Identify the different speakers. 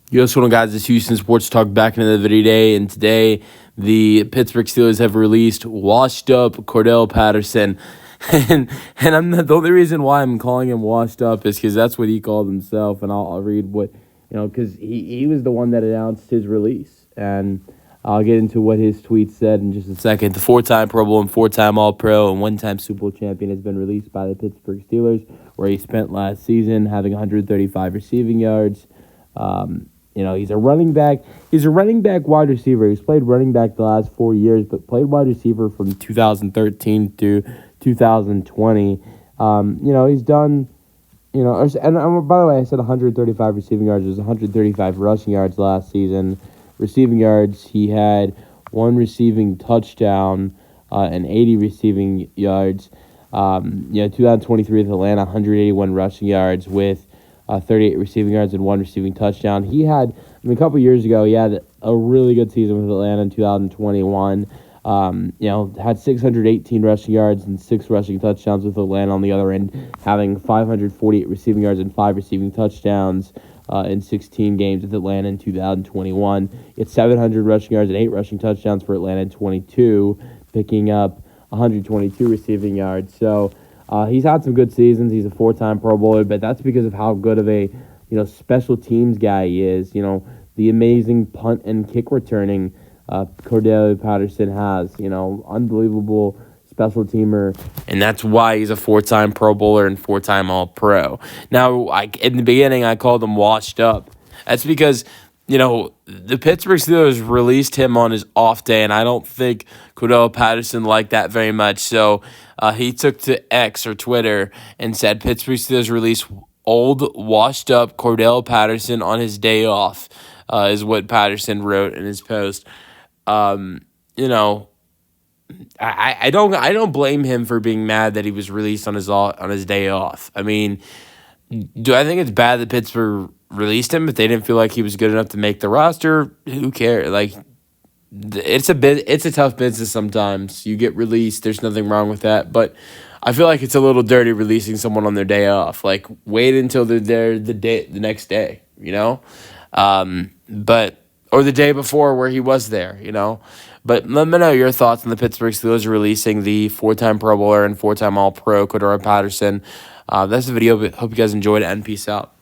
Speaker 1: Yo, what's going on, guys? It's Houston Sports Talk back into the video today, and today the Pittsburgh Steelers have released washed up Cordarrelle Patterson, and the only reason why I'm calling him washed up is because that's what he called himself, and I'll read what, because he was the one that announced his release, and I'll get into what his tweet said in just a second. The four-time Pro Bowl and four-time All-Pro and one-time Super Bowl champion has been released by the Pittsburgh Steelers, where he spent last season having 135 receiving yards. He's a running back. He's a running back wide receiver. He's played running back the last 4 years, but played wide receiver from 2013 to 2020. He's done, and by the way, I said 135 receiving yards. It was 135 rushing yards last season. Receiving yards, he had one receiving touchdown and 80 receiving yards. 2023 with Atlanta, 181 rushing yards with 38 receiving yards and one receiving touchdown. He had, a couple years ago, he had a really good season with Atlanta in 2021. Had 618 rushing yards and 6 rushing touchdowns with Atlanta on the other end, having 548 receiving yards and 5 receiving touchdowns in 16 games with Atlanta in 2021. It's 700 rushing yards and 8 rushing touchdowns for Atlanta in 22, picking up 122 receiving yards. So he's had some good seasons. He's a 4-time Pro Bowler, but that's because of how good of a special teams guy he is. The amazing punt and kick returning Cordarrelle Patterson has. Unbelievable special teamer, and that's why he's a 4-time Pro Bowler and 4-time All-Pro. Now, in the beginning, I called him washed up. That's because the Pittsburgh Steelers released him on his off day, and I don't think Cordarrelle Patterson liked that very much. So he took to X or Twitter and said, Pittsburgh Steelers release old, washed-up Cordarrelle Patterson on his day off, is what Patterson wrote in his post. I don't blame him for being mad that he was released on his day off. I mean, do I think it's bad that Pittsburgh released him if they didn't feel like he was good enough to make the roster? Who cares? It's a tough business sometimes. You get released, there's nothing wrong with that, but I feel like it's a little dirty releasing someone on their day off. Wait until they're there the next day, or the day before where he was there, But let me know your thoughts on the Pittsburgh Steelers releasing the 4-time Pro Bowler and 4-time All-Pro Cordarrelle Patterson. That's the video. Hope you guys enjoyed it, and peace out.